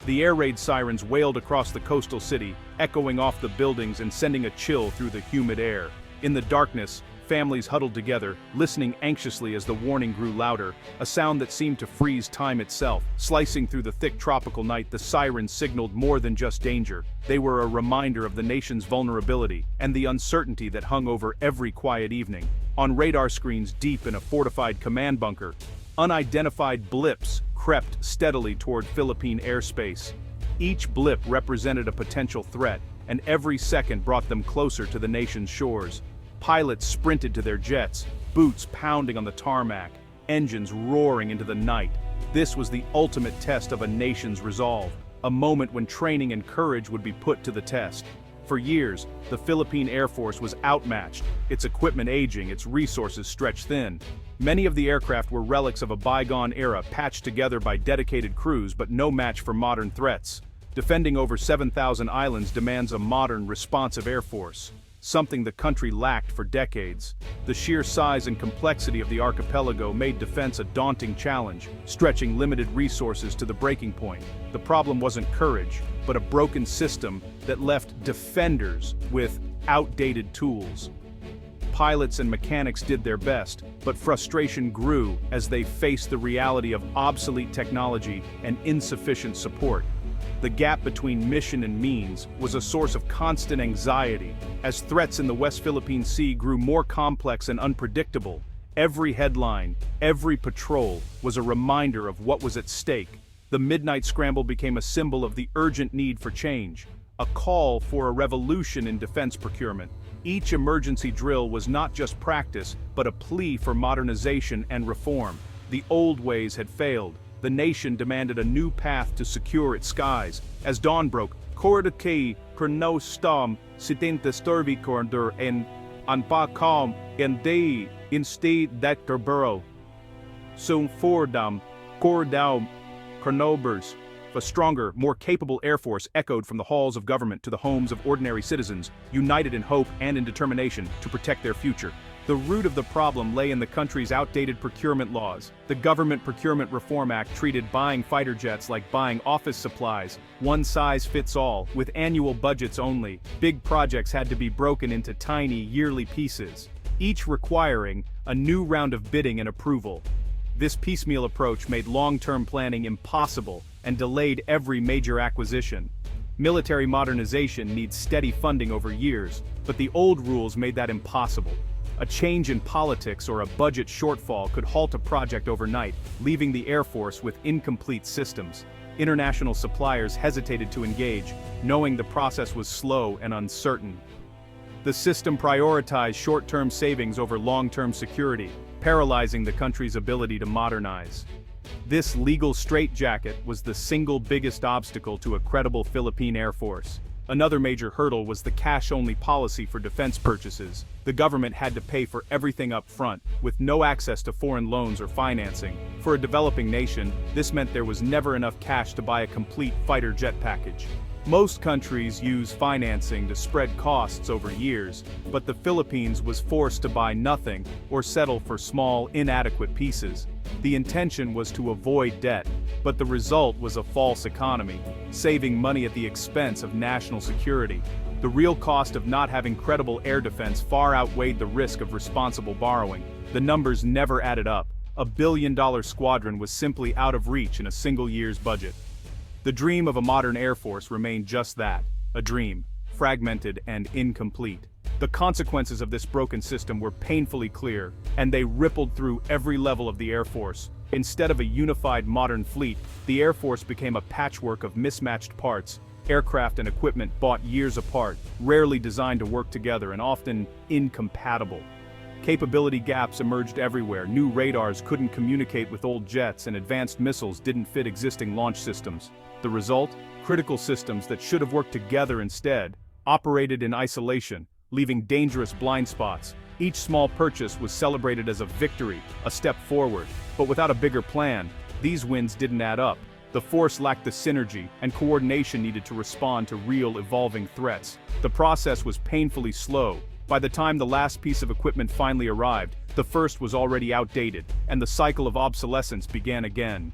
The air raid sirens wailed across the coastal city, echoing off the buildings and sending a chill through the humid air. In the darkness, families huddled together, listening anxiously as the warning grew louder, a sound that seemed to freeze time itself. Slicing through the thick tropical night, the sirens signaled more than just danger. They were a reminder of the nation's vulnerability and the uncertainty that hung over every quiet evening. On radar screens deep in a fortified command bunker, unidentified blips crept steadily toward Philippine airspace. Each blip represented a potential threat, and every second brought them closer to the nation's shores. Pilots sprinted to their jets, boots pounding on the tarmac, engines roaring into the night. This was the ultimate test of a nation's resolve, a moment when training and courage would be put to the test. For years, the Philippine Air Force was outmatched, its equipment aging, its resources stretched thin. Many of the aircraft were relics of a bygone era, patched together by dedicated crews, but no match for modern threats. Defending over 7,000 islands demands a modern, responsive air force, something the country lacked for decades. The sheer size and complexity of the archipelago made defense a daunting challenge, stretching limited resources to the breaking point. The problem wasn't courage, but a broken system that left defenders with outdated tools. Pilots and mechanics did their best, but frustration grew as they faced the reality of obsolete technology and insufficient support. The gap between mission and means was a source of constant anxiety. As threats in the West Philippine Sea grew more complex and unpredictable, every headline, every patrol was a reminder of what was at stake. The midnight scramble became a symbol of the urgent need for change, a call for a revolution in defense procurement. Each emergency drill was not just practice, but a plea for modernization and reform. The old ways had failed. The nation demanded a new path to secure its skies. As dawn broke, Korda Perno Stom Sitin Disturbi Cornder en Anpacom and Day instead that Gerburo. Soon Fordam, Cordown, Cornobers. A stronger, more capable Air Force echoed from the halls of government to the homes of ordinary citizens, united in hope and in determination to protect their future. The root of the problem lay in the country's outdated procurement laws. The Government Procurement Reform Act treated buying fighter jets like buying office supplies, one size fits all, with annual budgets only. Big projects had to be broken into tiny, yearly pieces, each requiring a new round of bidding and approval. This piecemeal approach made long-term planning impossible and delayed every major acquisition. Military modernization needs steady funding over years, but the old rules made that impossible. A change in politics or a budget shortfall could halt a project overnight, leaving the Air Force with incomplete systems. International suppliers hesitated to engage, knowing the process was slow and uncertain. The system prioritized short-term savings over long-term security, paralyzing the country's ability to modernize. This legal straitjacket was the single biggest obstacle to a credible Philippine Air Force. Another major hurdle was the cash-only policy for defense purchases. The government had to pay for everything up front, with no access to foreign loans or financing. For a developing nation, this meant there was never enough cash to buy a complete fighter jet package. Most countries use financing to spread costs over years, but the Philippines was forced to buy nothing or settle for small, inadequate pieces. The intention was to avoid debt, but the result was a false economy, saving money at the expense of national security. The real cost of not having credible air defense far outweighed the risk of responsible borrowing. The numbers never added up. A billion-dollar squadron was simply out of reach in a single year's budget. The dream of a modern Air Force remained just that, a dream, fragmented and incomplete. The consequences of this broken system were painfully clear, and they rippled through every level of the Air Force. Instead of a unified modern fleet, the Air Force became a patchwork of mismatched parts, aircraft and equipment bought years apart, rarely designed to work together and often incompatible. Capability gaps emerged everywhere. New radars couldn't communicate with old jets, and advanced missiles didn't fit existing launch systems. The result? Critical systems that should have worked together instead operated in isolation, leaving dangerous blind spots. Each small purchase was celebrated as a victory, a step forward. But without a bigger plan, these wins didn't add up. The force lacked the synergy and coordination needed to respond to real evolving threats. The process was painfully slow. By the time the last piece of equipment finally arrived, the first was already outdated, and the cycle of obsolescence began again.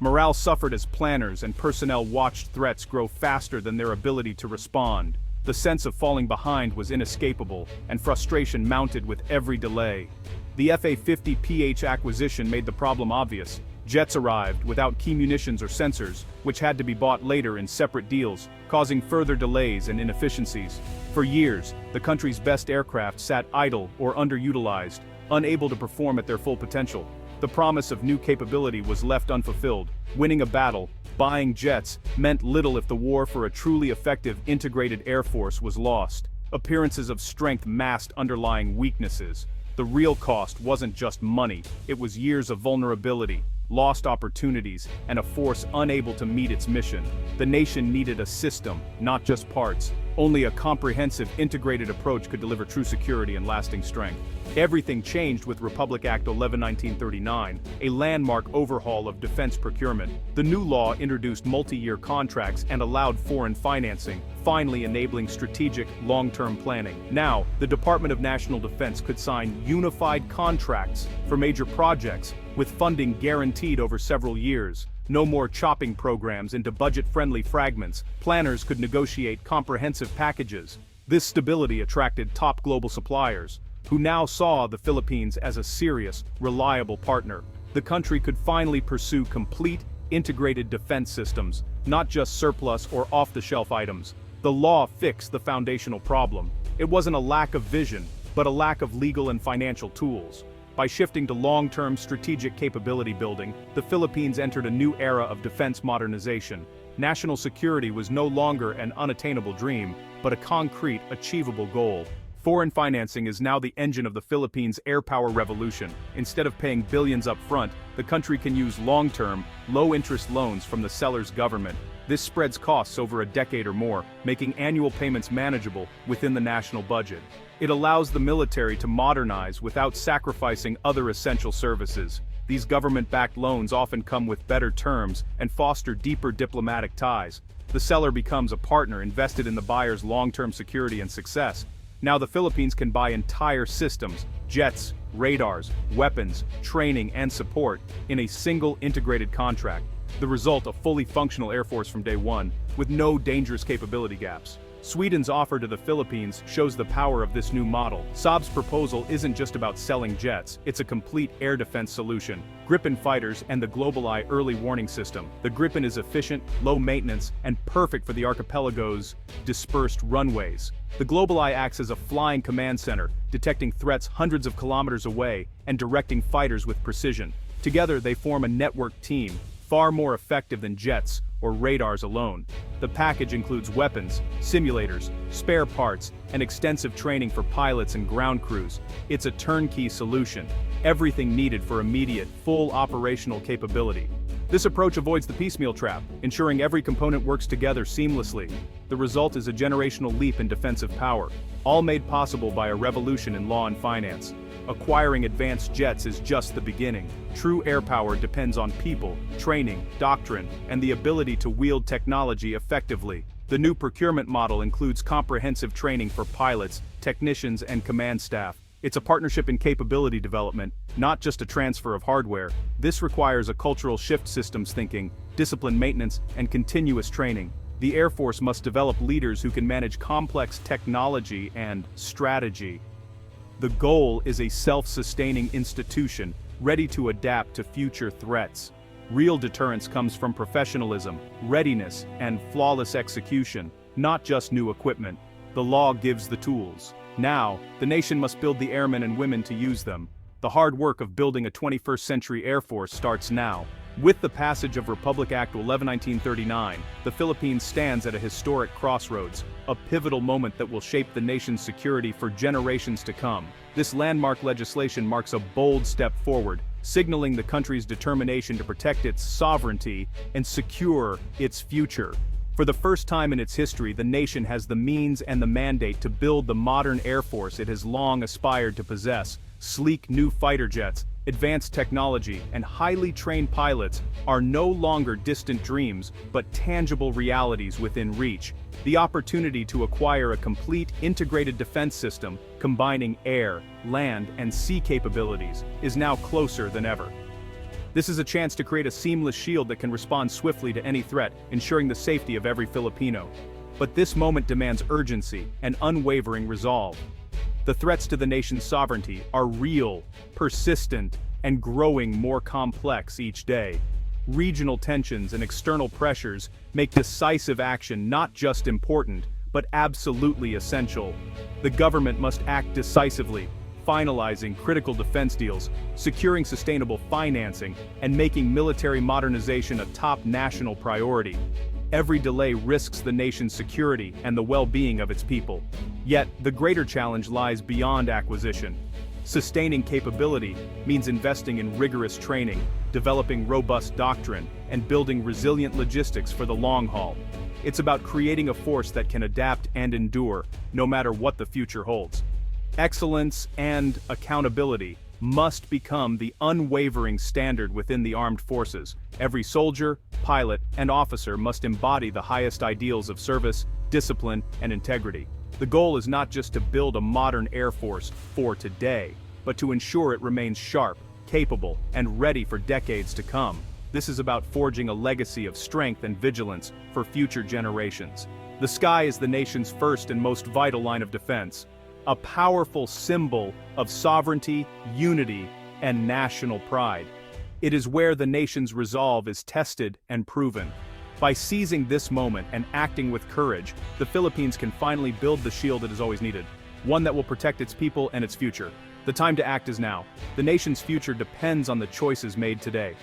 Morale suffered as planners and personnel watched threats grow faster than their ability to respond. The sense of falling behind was inescapable, and frustration mounted with every delay. The F-A-50PH acquisition made the problem obvious. Jets arrived without key munitions or sensors, which had to be bought later in separate deals, causing further delays and inefficiencies. For years, the country's best aircraft sat idle or underutilized, unable to perform at their full potential. The promise of new capability was left unfulfilled. Winning a battle, buying jets, meant little if the war for a truly effective integrated air force was lost. Appearances of strength masked underlying weaknesses. The real cost wasn't just money, it was years of vulnerability, lost opportunities, and a force unable to meet its mission. The nation needed a system, not just parts. Only a comprehensive, integrated approach could deliver true security and lasting strength. Everything changed with Republic Act 11, 1939, a landmark overhaul of defense procurement. The new law introduced multi-year contracts and allowed foreign financing, finally enabling strategic, long-term planning. Now, the Department of National Defense could sign unified contracts for major projects, with funding guaranteed over several years. No more chopping programs into budget-friendly fragments. Planners could negotiate comprehensive packages. This stability attracted top global suppliers, who now saw the Philippines as a serious, reliable partner. The country could finally pursue complete, integrated defense systems, not just surplus or off-the-shelf items. The law fixed the foundational problem. It wasn't a lack of vision, but a lack of legal and financial tools. By shifting to long-term strategic capability building, the Philippines entered a new era of defense modernization. National security was no longer an unattainable dream, but a concrete, achievable goal. Foreign financing is now the engine of the Philippines' air power revolution. Instead of paying billions up front, the country can use long-term, low-interest loans from the seller's government. This spreads costs over a decade or more, making annual payments manageable within the national budget. It allows the military to modernize without sacrificing other essential services. These government-backed loans often come with better terms and foster deeper diplomatic ties. The seller becomes a partner invested in the buyer's long-term security and success. Now the Philippines can buy entire systems, jets, radars, weapons, training, and support in a single integrated contract. The result, a fully functional air force from day one, with no dangerous capability gaps. Sweden's offer to the Philippines shows the power of this new model. Saab's proposal isn't just about selling jets, it's a complete air defense solution. Gripen fighters and the GlobalEye early warning system. The Gripen is efficient, low maintenance, and perfect for the archipelago's dispersed runways. The GlobalEye acts as a flying command center, detecting threats hundreds of kilometers away and directing fighters with precision. Together they form a network team, far more effective than jets or radars alone. The package includes weapons, simulators, spare parts, and extensive training for pilots and ground crews. It's a turnkey solution, everything needed for immediate, full operational capability. This approach avoids the piecemeal trap, ensuring every component works together seamlessly. The result is a generational leap in defensive power, all made possible by a revolution in law and finance. Acquiring advanced jets is just the beginning. True air power depends on people, training, doctrine, and the ability to wield technology effectively. The new procurement model includes comprehensive training for pilots, technicians, and command staff. It's a partnership in capability development, not just a transfer of hardware. This requires a cultural shift: systems thinking, discipline maintenance, and continuous training. The Air Force must develop leaders who can manage complex technology and strategy. The goal is a self-sustaining institution, ready to adapt to future threats. Real deterrence comes from professionalism, readiness, and flawless execution, not just new equipment. The law gives the tools. Now, the nation must build the airmen and women to use them. The hard work of building a 21st century Air Force starts now. With the passage of Republic Act 11, 1939, the Philippines stands at a historic crossroads, a pivotal moment that will shape the nation's security for generations to come. This landmark legislation marks a bold step forward, signaling the country's determination to protect its sovereignty and secure its future. For the first time in its history, the nation has the means and the mandate to build the modern Air Force it has long aspired to possess. Sleek new fighter jets, advanced technology, and highly trained pilots are no longer distant dreams, but tangible realities within reach. The opportunity to acquire a complete integrated defense system, combining air, land, and sea capabilities, is now closer than ever. This is a chance to create a seamless shield that can respond swiftly to any threat, ensuring the safety of every Filipino. But this moment demands urgency and unwavering resolve. The threats to the nation's sovereignty are real, persistent, and growing more complex each day. Regional tensions and external pressures make decisive action not just important, but absolutely essential. The government must act decisively, finalizing critical defense deals, securing sustainable financing, and making military modernization a top national priority. Every delay risks the nation's security and the well-being of its people. Yet, the greater challenge lies beyond acquisition. Sustaining capability means investing in rigorous training, developing robust doctrine, and building resilient logistics for the long haul. It's about creating a force that can adapt and endure, no matter what the future holds. Excellence and accountability must become the unwavering standard within the armed forces. Every soldier, pilot, and officer must embody the highest ideals of service, discipline, and integrity. The goal is not just to build a modern air force for today, but to ensure it remains sharp, capable, and ready for decades to come. This is about forging a legacy of strength and vigilance for future generations. The sky is the nation's first and most vital line of defense, a powerful symbol of sovereignty, unity, and national pride. It is where the nation's resolve is tested and proven. By seizing this moment and acting with courage, the Philippines can finally build the shield it has always needed, one that will protect its people and its future. The time to act is now. The nation's future depends on the choices made today.